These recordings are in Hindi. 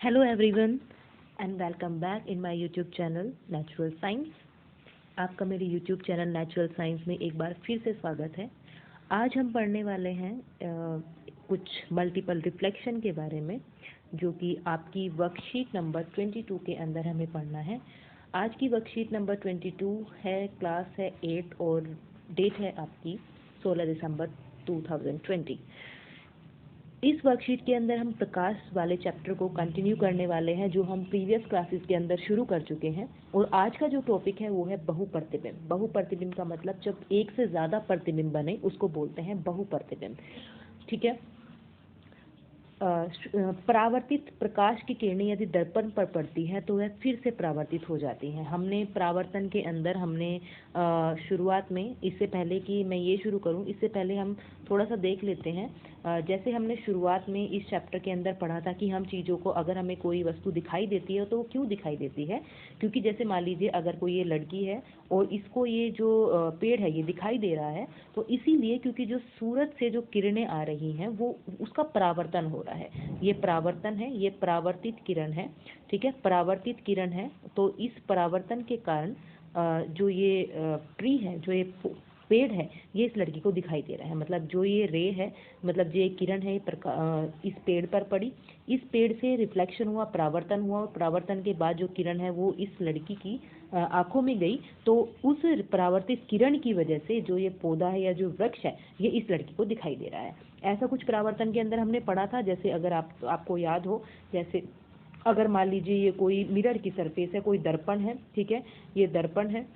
Hello everyone and welcome back in my YouTube channel natural science. आपका मेरे यूट्यूब चैनल नेचुरल साइंस में एक बार फिर से स्वागत है। आज हम पढ़ने वाले हैं कुछ मल्टीपल रिफ्लेक्शन के बारे में, जो कि आपकी वर्कशीट नंबर 22 के अंदर हमें पढ़ना है। आज की वर्कशीट नंबर 22 है, क्लास है 8 और डेट है आपकी 16 दिसंबर 2020। इस वर्कशीट के अंदर हम प्रकाश वाले चैप्टर को कंटिन्यू करने वाले हैं, जो हम प्रीवियस क्लासेस के अंदर शुरू कर चुके हैं। और आज का जो टॉपिक है वो है बहुप्रतिबिंब। बहुप्रतिबिंब का मतलब जब एक से ज़्यादा प्रतिबिंब बने उसको बोलते हैं बहुप्रतिबिंब। ठीक है। परावर्तित प्रकाश की किरणें यदि दर्पण पर पड़ती है तो वह फिर से परावर्तित हो जाती हैं। हमने परावर्तन के अंदर शुरुआत में, इससे पहले कि मैं ये शुरू करूं, इससे पहले हम थोड़ा सा देख लेते हैं। जैसे हमने शुरुआत में इस चैप्टर के अंदर पढ़ा था कि हम चीज़ों को, अगर हमें कोई वस्तु दिखाई देती है तो वो क्यों दिखाई देती है। क्योंकि जैसे मान लीजिए अगर कोई ये लड़की है और इसको ये जो पेड़ है ये दिखाई दे रहा है, तो इसीलिए क्योंकि जो सूरज से जो किरणें आ रही हैं वो उसका परावर्तन हो रहा है। ये परावर्तन है, ये परावर्तित किरण है। ठीक है, परावर्तित किरण है। तो इस परावर्तन के कारण जो ये ट्री है, जो ये पेड़ है, ये इस लड़की को दिखाई दे रहा है। मतलब जो ये रे है, मतलब जो ये किरण है, इस पेड़ पर पड़ी, इस पेड़ से रिफ्लेक्शन हुआ, परावर्तन हुआ, और परावर्तन के बाद जो किरण है वो इस लड़की की आंखों में गई। तो उस परावर्तित किरण की वजह से जो ये पौधा है या जो वृक्ष है ये इस लड़की को दिखाई दे रहा है। ऐसा कुछ परावर्तन के अंदर हमने पढ़ा था। जैसे अगर आपको याद हो, जैसे अगर मान लीजिए ये कोई मिरर की सरफेस है, कोई दर्पण है, ठीक है, ये दर्पण है,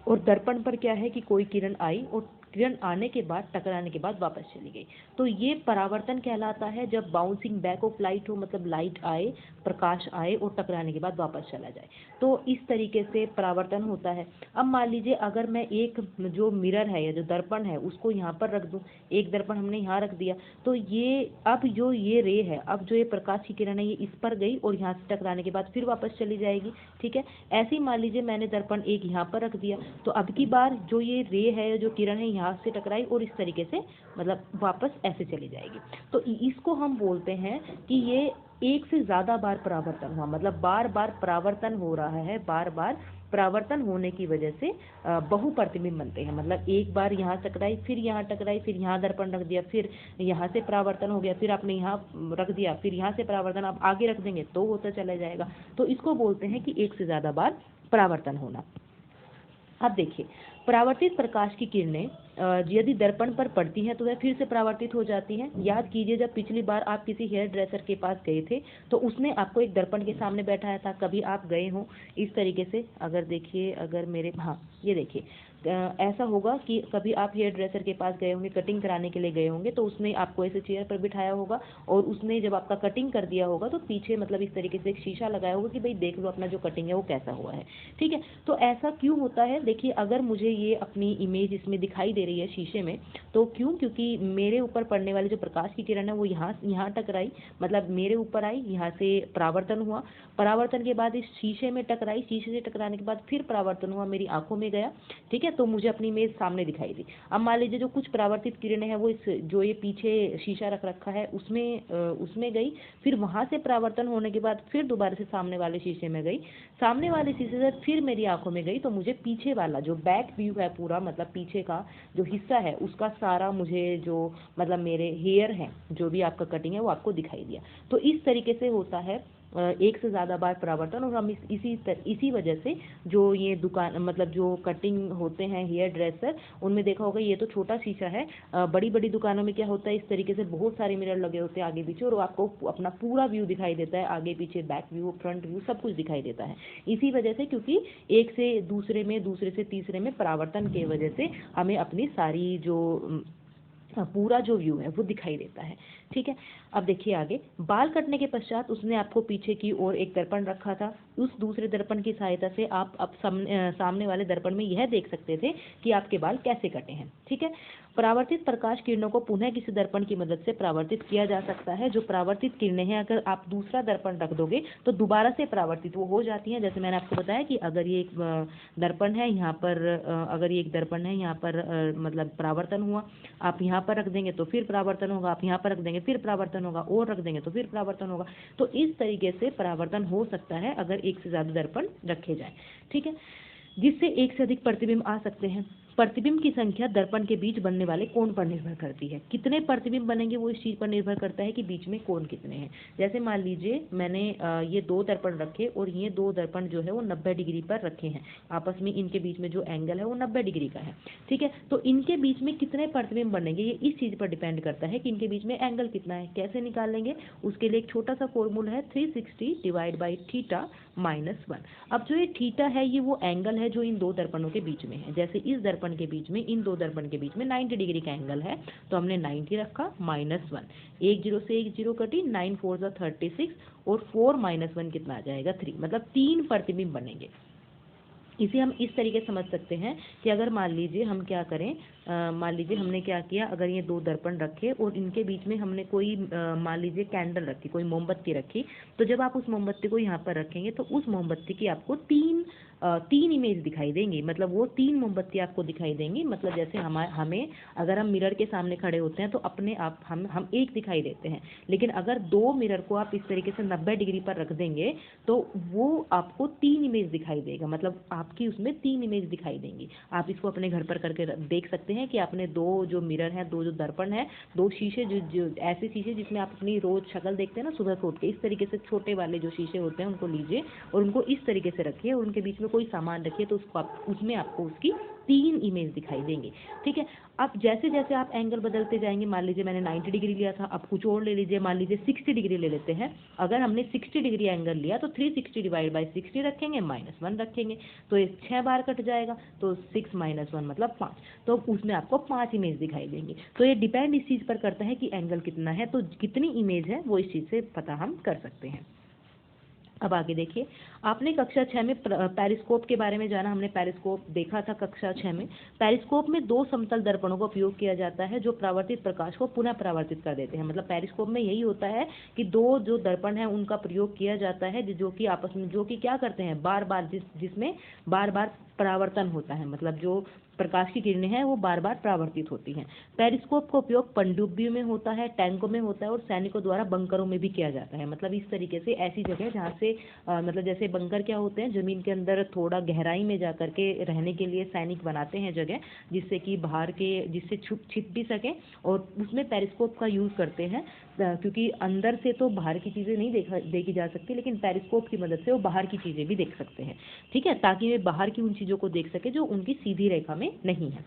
और दर्पण पर क्या है कि कोई किरण आई और किरण आने के बाद, टकराने के बाद वापस चली गई। तो ये परावर्तन कहलाता है जब बाउंसिंग बैक ऑफ लाइट हो, मतलब लाइट आए, प्रकाश आए और टकराने के बाद वापस चला जाए। तो इस तरीके से परावर्तन होता है। अब मान लीजिए अगर मैं एक जो मिरर है या जो दर्पण है उसको यहाँ पर रख दूँ, एक दर्पण हमने यहाँ रख दिया, तो ये अब जो ये रे है, अब जो ये प्रकाश की किरण है ये इस पर गई और यहाँ से टकराने के बाद फिर वापस चली जाएगी। ठीक है, ऐसे ही मान लीजिए मैंने दर्पण एक यहाँ पर रख दिया, तो अब की बार जो ये रे है, जो किरण है, यहाँ से टकराई और इस तरीके से मतलब वापस ऐसे चली जाएगी। तो इसको हम बोलते हैं कि ये एक से ज़्यादा बार परावर्तन हुआ, मतलब बार बार परावर्तन हो रहा है। बार बार परावर्तन होने की वजह से बहुप्रतिबिंब बनते हैं। मतलब एक बार यहाँ टकराई, फिर यहाँ टकराई, फिर यहाँ दर्पण रख दिया, फिर यहाँ से परावर्तन हो गया, फिर आपने यहाँ रख दिया, फिर यहाँ से परावर्तन आप आगे रख देंगे तो होता चला जाएगा। तो इसको बोलते हैं कि एक से ज़्यादा बार परावर्तन होना। अब देखिए, परावर्तित प्रकाश की किरणें यदि दर्पण पर पड़ती हैं तो वह फिर से परावर्तित हो जाती हैं। याद कीजिए, जब पिछली बार आप किसी हेयर ड्रेसर के पास गए थे तो उसने आपको एक दर्पण के सामने बैठाया था। कभी आप गए हो इस तरीके से, अगर देखिए, अगर मेरे, हाँ ये देखिए, ऐसा होगा कि कभी आप हेयर ड्रेसर के पास गए होंगे, कटिंग कराने के लिए गए होंगे, तो उसने आपको ऐसे चेयर पर बिठाया होगा और उसने जब आपका कटिंग कर दिया होगा तो पीछे मतलब इस तरीके से एक शीशा लगाया होगा कि भाई देख लो अपना जो कटिंग है वो कैसा हुआ है। ठीक है, तो ऐसा क्यों होता है? देखिए, अगर मुझे ये अपनी इमेज इसमें दिखाई दे रही है शीशे में, तो क्यों? क्योंकि मेरे ऊपर पड़ने वाली जो प्रकाश की किरण है वो यहाँ टकराई, मतलब मेरे ऊपर आई, यहाँ से परावर्तन हुआ, परावर्तन के बाद इस शीशे में टकराई, शीशे से टकराने के बाद फिर परावर्तन हुआ, मेरी आंखों में गया। ठीक है, तो मुझे अपनी इमेज सामने दिखाई दी। अब मान लीजिए जो कुछ परावर्तित किरणें हैं वो इस जो ये पीछे शीशा रख रखा है उसमें गई, फिर वहां से परावर्तन होने के बाद फिर दोबारा से सामने वाले शीशे में गई, सामने वाले शीशे से फिर मेरी आंखों में गई, तो मुझे पीछे वाला जो बैक व्यू है पूरा, मतलब पीछे का जो हिस्सा है उसका सारा मुझे जो मतलब मेरे हेयर हैं, जो भी आपका कटिंग है वो आपको दिखाई दिया। तो इस तरीके से होता है एक से ज़्यादा बार परावर्तन। और हम इसी वजह से जो ये दुकान, मतलब जो कटिंग होते हैं हेयर ड्रेसर, उनमें देखा होगा ये तो छोटा शीशा है, बड़ी बड़ी दुकानों में क्या होता है, इस तरीके से बहुत सारे मिरर लगे होते हैं आगे पीछे, और आपको अपना पूरा व्यू दिखाई देता है, आगे पीछे बैक व्यू, फ्रंट व्यू, सब कुछ दिखाई देता है। इसी वजह से, क्योंकि एक से दूसरे में, दूसरे से तीसरे में परावर्तन की वजह से हमें अपनी सारी जो पूरा जो व्यू है वो दिखाई देता है। ठीक है, अब देखिए आगे, बाल कटने के पश्चात उसने आपको पीछे की ओर एक दर्पण रखा था। उस दूसरे दर्पण की सहायता से आप अब सामने वाले दर्पण में यह देख सकते थे कि आपके बाल कैसे कटे हैं। ठीक है, परावर्तित प्रकाश किरणों को पुनः किसी दर्पण की मदद से परावर्तित किया जा सकता है। जो परावर्तित किरणें हैं, अगर आप दूसरा दर्पण रख दोगे तो दोबारा से परावर्तित वो हो जाती हैं। जैसे मैंने आपको बताया कि अगर ये एक दर्पण है यहाँ पर, अगर ये एक दर्पण है यहाँ पर, मतलब परावर्तन हुआ, आप यहाँ पर रख देंगे तो फिर परावर्तन होगा, आप यहाँ पर रख देंगे फिर परावर्तन होगा, और रख देंगे तो फिर परावर्तन होगा। तो इस तरीके से परावर्तन हो सकता है अगर एक से ज़्यादा दर्पण रखे जाएं, ठीक है, जिससे एक से अधिक प्रतिबिंब आ सकते हैं। प्रतिबिंब की संख्या दर्पण के बीच बनने वाले कोण पर निर्भर करती है। कितने प्रतिबिंब बनेंगे वो इस चीज़ पर निर्भर करता है कि बीच में कोण कितने हैं। जैसे मान लीजिए मैंने ये दो दर्पण रखे और ये दो दर्पण जो है वो 90 डिग्री पर रखे हैं, आपस में इनके बीच में जो एंगल है वो 90 डिग्री का है, ठीक है। तो इनके बीच में कितने प्रतिबिंब बनेंगे ये इस चीज़ पर डिपेंड करता है कि इनके बीच में एंगल कितना है। कैसे निकालेंगे, उसके लिए एक छोटा सा फॉर्मूला है, 360 डिवाइड बाई थीटा -1। अब जो ये थीटा है ये वो एंगल है जो इन दो दर्पणों के बीच में है। जैसे इस दर्पण के बीच में, इन दो दर्पण के बीच में 90 डिग्री का एंगल है, तो हमने 90 रखा, -1, एक जीरो से एक जीरो कटी, 9 4 जा 36, और 4 - 1 कितना आ जाएगा 3, मतलब 3 प्रतिबिंब बनेंगे। इसे हम इस तरीके से समझ सकते हैं कि अगर मान लीजिए हम क्या करें, मान लीजिए हमने क्या किया, अगर ये दो दर्पण रखे और इनके बीच में हमने कोई मान लीजिए कैंडल रखी, कोई मोमबत्ती रखी, तो जब आप उस मोमबत्ती को यहाँ पर रखेंगे तो उस मोमबत्ती की आपको तीन इमेज दिखाई देंगी, मतलब वो 3 मोमबत्ती आपको दिखाई देंगी। मतलब जैसे हमें अगर हम मिरर के सामने खड़े होते हैं तो अपने आप हम एक दिखाई देते हैं, लेकिन अगर दो मिरर को आप इस तरीके से 90 डिग्री पर रख देंगे तो वो आपको 3 इमेज दिखाई देगा, मतलब आपकी उसमें 3 इमेज दिखाई देंगी। आप इसको अपने घर पर करके देख सकते हैं कि आपने दो जो मिरर हैं, दो जो दर्पण है, दो शीशे, जो ऐसे शीशे जिसमें आप अपनी रोज शक्ल देखते हैं ना सुबह को उठ के, इस तरीके से छोटे वाले जो शीशे होते हैं उनको लीजिए और उनको इस तरीके से रखिए और उनके बीच में कोई सामान रखिए, तो उसमें आपको उसकी 3 इमेज दिखाई देंगे, ठीक है। अब जैसे जैसे आप एंगल बदलते जाएंगे, मान लीजिए मैंने 90 डिग्री लिया था, अब कुछ और ले लीजिए, मान लीजिए 60 डिग्री ले लेते हैं। अगर हमने 60 डिग्री एंगल लिया तो 360 डिवाइड बाई 60 रखेंगे, -1 रखेंगे, तो ये 6 बार कट जाएगा, तो 6 - 1 मतलब 5, तो उसमें आपको 5 इमेज दिखाई देंगी। तो ये डिपेंड इस चीज़ पर करता है कि एंगल कितना है, तो कितनी इमेज है वो इस चीज़ से पता हम कर सकते हैं। अब आगे देखिए, आपने कक्षा 6 में पेरिस्कोप के बारे में जाना, हमने पेरिस्कोप देखा था कक्षा 6 में। पेरिस्कोप में दो समतल दर्पणों का उपयोग किया जाता है जो परावर्तित प्रकाश को पुनः परावर्तित कर देते हैं। मतलब पेरिस्कोप में यही होता है कि दो जो दर्पण है उनका प्रयोग किया जाता है जो कि आपस में, जो कि क्या करते हैं, बार बार जिसमें बार बार परावर्तन होता है, मतलब जो प्रकाश की किरणें हैं वो बार बार परावर्तित होती हैं। पेरिस्कोप का उपयोग पनडुब्बियों में होता है, टैंकों में होता है और सैनिकों द्वारा बंकरों में भी किया जाता है। मतलब इस तरीके से ऐसी जगह जहाँ से मतलब जैसे बंकर क्या होते हैं, जमीन के अंदर थोड़ा गहराई में जा करके रहने के लिए सैनिक बनाते हैं जगह, जिससे कि बाहर के, जिससे छिप भी सके, और उसमें पेरिस्कोप का यूज़ करते हैं, क्योंकि अंदर से तो बाहर की चीज़ें नहीं देखी जा सकती, लेकिन पेरिस्कोप की मदद से वो बाहर की चीज़ें भी देख सकते हैं, ठीक है, ताकि वे बाहर की उन चीज़ों को देख सके जो उनकी सीधी रेखा में नहीं है।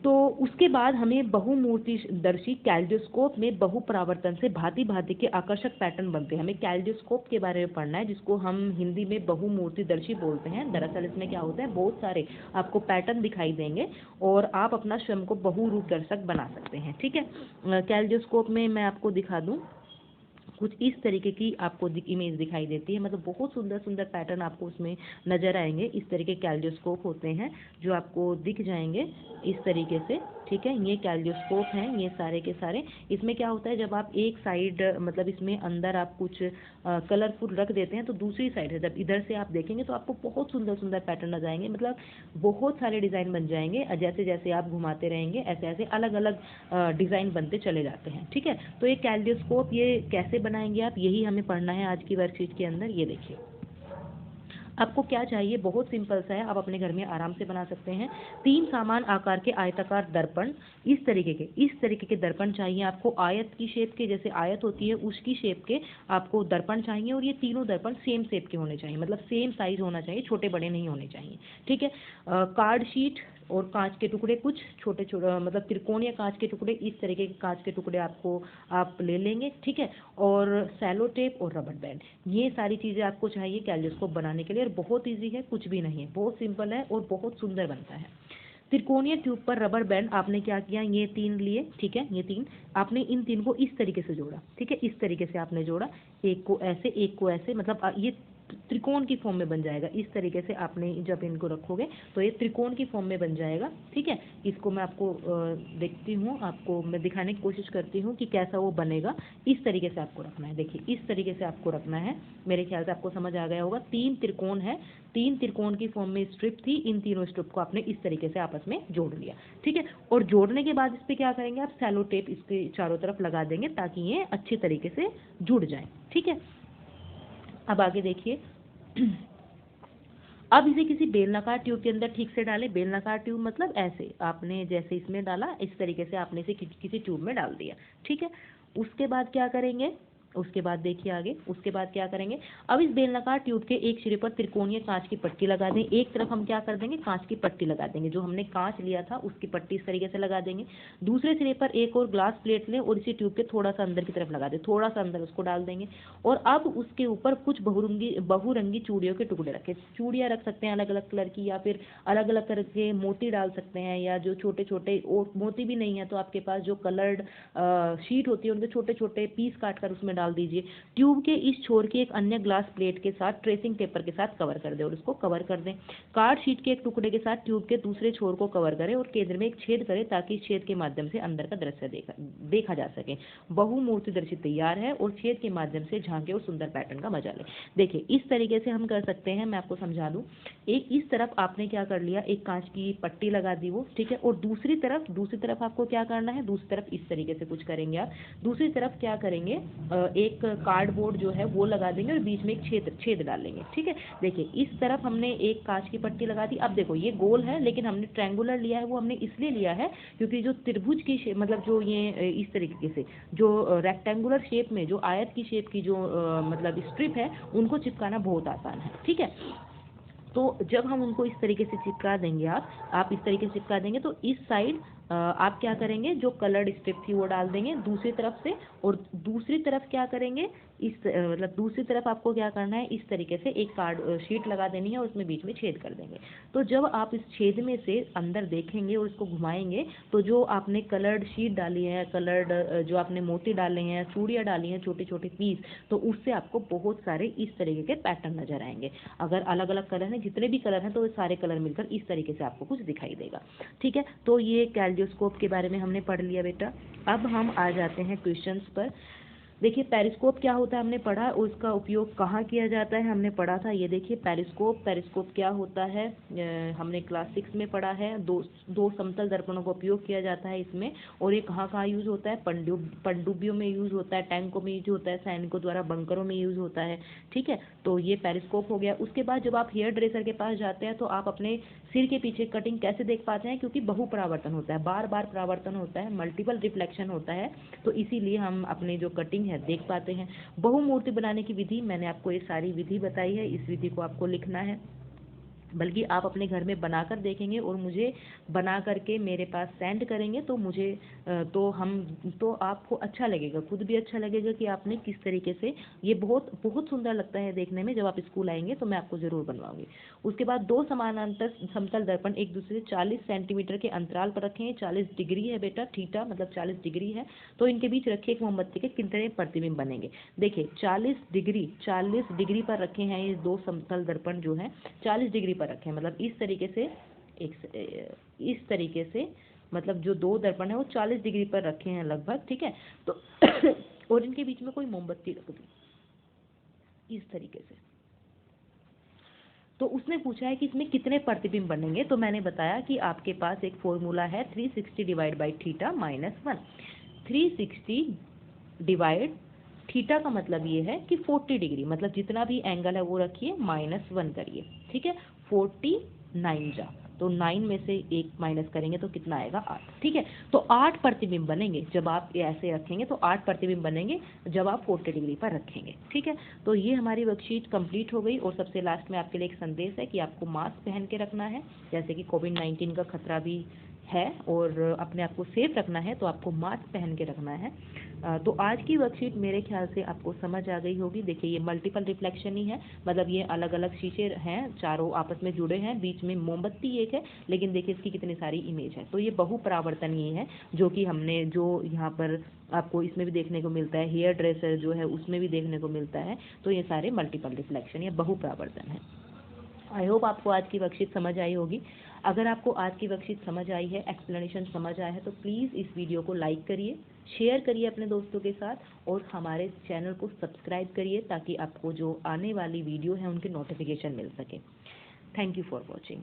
तो उसके बाद हमें बहुमूर्तिदर्शी कैल्डियोस्कोप में बहुपरावर्तन से भांति भांति के आकर्षक पैटर्न बनते हैं। हमें कैल्डियोस्कोप के बारे में पढ़ना है, जिसको हम हिंदी में बहुमूर्तिदर्शी बोलते हैं। दरअसल इसमें क्या होता है, बहुत सारे आपको पैटर्न दिखाई देंगे और आप अपना स्वयं को बहुरूप दर्शक बना सकते हैं, ठीक है। कैल्डियोस्कोप में मैं आपको दिखा दूँ, कुछ इस तरीके की आपको इमेज दिखाई देती है, मतलब बहुत सुंदर सुंदर पैटर्न आपको उसमें नजर आएंगे। इस तरीके कैल्डियोस्कोप होते हैं जो आपको दिख जाएंगे इस तरीके से, ठीक है। ये कैल्डियोस्कोप हैं, ये सारे के सारे। इसमें क्या होता है, जब आप एक साइड, मतलब इसमें अंदर आप कुछ कलरफुल रख देते हैं तो दूसरी साइड है, जब इधर से आप देखेंगे तो आपको बहुत सुंदर सुंदर पैटर्न नजर आएंगे, मतलब बहुत सारे डिज़ाइन बन जाएंगे। जैसे जैसे आप घुमाते रहेंगे ऐसे ऐसे अलग अलग डिज़ाइन बनते चले जाते हैं, ठीक है। तो ये कैल्डियोस्कोप ये कैसे बनाएंगे आप, यही हमें पढ़ना है आज की वर्कशीट के अंदर। ये देखिए, आपको क्या चाहिए, बहुत सिंपल सा है, आप अपने घर में आराम से बना सकते हैं। 3 समान आकार के आयताकार दर्पण, इस तरीके के दर्पण चाहिए आपको, आयत की शेप के, जैसे आयत होती है उसकी शेप के आपको दर्पण चाहिए, और ये तीनों दर्पण सेम शेप के होने चाहिए, मतलब सेम साइज होना चाहिए, छोटे बड़े नहीं होने चाहिए, ठीक है। कार्ड शीट और कांच के टुकड़े, कुछ छोटे छोटे मतलब त्रिकोणीय कांच के टुकड़े, इस तरीके के कांच के टुकड़े आप ले लेंगे, ठीक है। और सेलो टेप और रबर बैंड, ये सारी चीज़ें आपको चाहिए कैल्डियोस्कोप बनाने के लिए। और बहुत ईजी है, कुछ भी नहीं है, बहुत सिंपल है और बहुत सुंदर बनता है। त्रिकोणीय ट्यूब पर रबर बैंड आपने क्या किया, ये 3 लिए, ठीक है, ये 3 आपने इन 3 को इस तरीके से जोड़ा, ठीक है, इस तरीके से आपने जोड़ा, एक को ऐसे एक को ऐसे, मतलब ये त्रिकोण की फॉर्म में बन जाएगा। इस तरीके से आपने जब इनको रखोगे तो ये त्रिकोण की फॉर्म में बन जाएगा। ठीक है, इसको मैं आपको देखती हूँ, आपको मैं दिखाने की कोशिश करती हूँ कि कैसा वो बनेगा। इस तरीके से आपको रखना है, देखिए इस तरीके से आपको रखना है। मेरे ख्याल से आपको समझ आ गया होगा। 3 त्रिकोण है, 3 त्रिकोण की फॉर्म में स्ट्रिप थी, इन तीनों स्ट्रिप को आपने इस तरीके से आपस में जोड़ लिया। ठीक है, और जोड़ने के बाद इस पर क्या करेंगे आप, सेलो टेप इसके चारों तरफ लगा देंगे ताकि ये अच्छी तरीके से जुड़ जाए। ठीक है, अब आगे देखिए। अब इसे किसी बेलनाकार ट्यूब के अंदर ठीक से डालें। बेलनाकार ट्यूब मतलब ऐसे आपने जैसे इसमें डाला, इस तरीके से आपने इसे किसी ट्यूब में डाल दिया। ठीक है, उसके बाद क्या करेंगे, उसके बाद देखिए आगे, उसके बाद क्या करेंगे, अब इस बेलनाकार ट्यूब के एक सिरे पर त्रिकोणीय कांच की पट्टी लगा दें। एक तरफ हम क्या कर देंगे, कांच की पट्टी लगा देंगे, जो हमने कांच लिया था उसकी पट्टी इस तरीके से लगा देंगे। दूसरे सिरे पर एक और ग्लास प्लेट लें और इसी ट्यूब के थोड़ा सा अंदर की तरफ लगा दें, थोड़ा सा अंदर उसको डाल देंगे। और अब उसके ऊपर कुछ बहुरंगी चूड़ियों के टुकड़े रखें। चूड़ियाँ रख सकते हैं अलग अलग कलर की, या फिर अलग अलग कलर के मोती डाल सकते हैं, या जो छोटे छोटे, और मोती भी नहीं है तो आपके पास जो कलर्ड शीट होती है उनके छोटे छोटे पीस काट कर उसमें डाल दीजिए। ट्यूब के इस छोर की एक अन्य ग्लास प्लेट के साथ ट्रेसिंग पेपर के साथ कवर कर दें और उसको कवर कर दें। कार्ड शीट के एक टुकड़े के साथ ट्यूब के दूसरे छोर को कवर करें और केंद्र में एक छेद करें ताकि इस छेद के माध्यम से अंदर का दृश्य देखा जा सके। बहुमूर्तिदर्शी तैयार है और छेद के माध्यम से झांके और सुंदर पैटर्न का मजा लें। देखिए इस तरीके से हम कर सकते हैं, मैं आपको समझा दूं। एक इस तरफ आपने क्या कर लिया, एक कांच की पट्टी लगा दी वो, ठीक है, और दूसरी तरफ आपको क्या करना है, दूसरी तरफ इस तरीके से कुछ करेंगे आप। दूसरी तरफ क्या करेंगे, एक कार्डबोर्ड जो है वो लगा देंगे और बीच में एक छेद डालेंगे। ठीक है, देखिए इस तरफ हमने एक कांच की पट्टी लगा दी। अब देखो ये गोल है लेकिन हमने ट्रायंगुलर लिया है, वो हमने इसलिए लिया है क्योंकि जो त्रिभुज की मतलब जो ये इस तरीके से जो रेक्टेंगुलर शेप में, जो आयत की शेप की जो मतलब स्ट्रिप है, उनको चिपकाना बहुत आसान है। ठीक है, तो जब हम उनको इस तरीके से चिपका देंगे, आप इस तरीके से चिपका देंगे तो इस साइड आप क्या करेंगे, जो कलर्ड स्ट्रिप थी वो डाल देंगे दूसरी तरफ से, और दूसरी तरफ क्या करेंगे, इस मतलब दूसरी तरफ आपको क्या करना है, इस तरीके से एक कार्ड शीट लगा देनी है और उसमें बीच में छेद कर देंगे। तो जब आप इस छेद में से अंदर देखेंगे और इसको घुमाएंगे तो जो आपने कलर्ड शीट डाली है, कलर्ड जो आपने मोती डाले हैं, चूड़ियाँ डाली हैं छोटे छोटे पीस, तो उससे आपको बहुत सारे इस तरीके के पैटर्न नजर आएंगे। अगर अलग अलग कलर हैं, जितने भी कलर हैं, तो सारे कलर मिलकर इस तरीके से आपको कुछ दिखाई देगा। ठीक है, तो ये कैलिडोस्कोप के बारे में हमने पढ़ लिया बेटा। अब हम आ जाते हैं क्वेश्चंस पर। देखिए पेरिस्कोप क्या होता है हमने पढ़ा, उसका उपयोग कहाँ किया जाता है हमने पढ़ा था। ये देखिए पेरिस्कोप क्या होता है, हमने क्लास 6 में पढ़ा है। दो समतल दर्पणों का उपयोग किया जाता है इसमें, और ये कहाँ कहाँ यूज़ होता है, पनडुब्बियों में यूज़ होता है, टैंकों में यूज़ होता है, सैनिकों द्वारा बंकरों में यूज़ होता है। ठीक है, तो ये पेरिस्कोप हो गया। उसके बाद जब आप हेयर ड्रेसर के पास जाते हैं तो आप अपने सिर के पीछे कटिंग कैसे देख पाते हैं, क्योंकि बहुपरावर्तन होता है, बार बार परावर्तन होता है, मल्टीपल रिफ्लेक्शन होता है, तो इसीलिए हम अपने जो कटिंग है देख पाते हैं। बहुमूर्ति बनाने की विधि, मैंने आपको ये सारी विधि बताई है, इस विधि को आपको लिखना है, बल्कि आप अपने घर में बनाकर देखेंगे और मुझे बना करके मेरे पास सेंड करेंगे तो मुझे तो आपको अच्छा लगेगा, खुद भी अच्छा लगेगा कि आपने किस तरीके से, ये बहुत बहुत सुंदर लगता है देखने में। जब आप स्कूल आएंगे तो मैं आपको ज़रूर बनवाऊंगी। उसके बाद दो समानांतर समतल दर्पण एक दूसरे से 40 सेंटीमीटर के अंतराल पर रखें। 40 डिग्री है बेटा, थीटा मतलब 40 डिग्री है, तो इनके बीच रखे एक मोमबत्ती के कितने प्रतिबिंब बनेंगे। देखिए 40 डिग्री पर रखे हैं ये दो समतल दर्पण जो है, 40 डिग्री पर रखें, मतलब इस तरीके से मतलब जो दो दर्पण है वो 40 डिग्री पर रखे हैं लगभग। ठीक है, तो और इनके बीच में कोई मोमबत्ती रख दी इस तरीके से। तो उसने पूछा है कि इसमें कितने प्रतिबिंब बनेंगे, तो मैंने बताया कि आपके पास एक फॉर्मूला है 360 divide by theta minus 1। 360 divide theta का मतलब ये है कि 40 डिग्री, मतलब जितना भी एंगल है वो रखिए, -1 करिए। ठीक है, 49 जा, तो 9 में से 1 माइनस करेंगे तो कितना आएगा, 8। ठीक है, तो 8 प्रतिबिंब बनेंगे जब आप ऐसे रखेंगे, तो 8 प्रतिबिंब बनेंगे जब आप 40 डिग्री पर रखेंगे। ठीक है, तो ये हमारी वर्कशीट कंप्लीट हो गई। और सबसे लास्ट में आपके लिए एक संदेश है कि आपको मास्क पहन के रखना है, जैसे कि कोविड-19 का खतरा भी है और अपने आप को सेफ रखना है, तो आपको मास्क पहन के रखना है। तो आज की वर्कशीट मेरे ख्याल से आपको समझ आ गई होगी। देखिए ये मल्टीपल रिफ्लेक्शन ही है, मतलब ये अलग अलग शीशे हैं, चारों आपस में जुड़े हैं, बीच में मोमबत्ती एक है, लेकिन देखिए इसकी कितनी सारी इमेज है। तो ये बहुपरावर्तनीय है, जो कि हमने जो यहाँ पर आपको इसमें भी देखने को मिलता है, हेयर ड्रेसर जो है उसमें भी देखने को मिलता है। तो ये सारे मल्टीपल रिफ्लेक्शन या बहुपरावर्तन है। आई होप आपको आज की वर्कशीट समझ आई होगी। अगर आपको आज की वर्कशीट समझ आई है, एक्सप्लेनेशन समझ आया है, तो प्लीज़ इस वीडियो को लाइक करिए, शेयर करिए अपने दोस्तों के साथ और हमारे चैनल को सब्सक्राइब करिए, ताकि आपको जो आने वाली वीडियो है उनके नोटिफिकेशन मिल सके। Thank you for watching.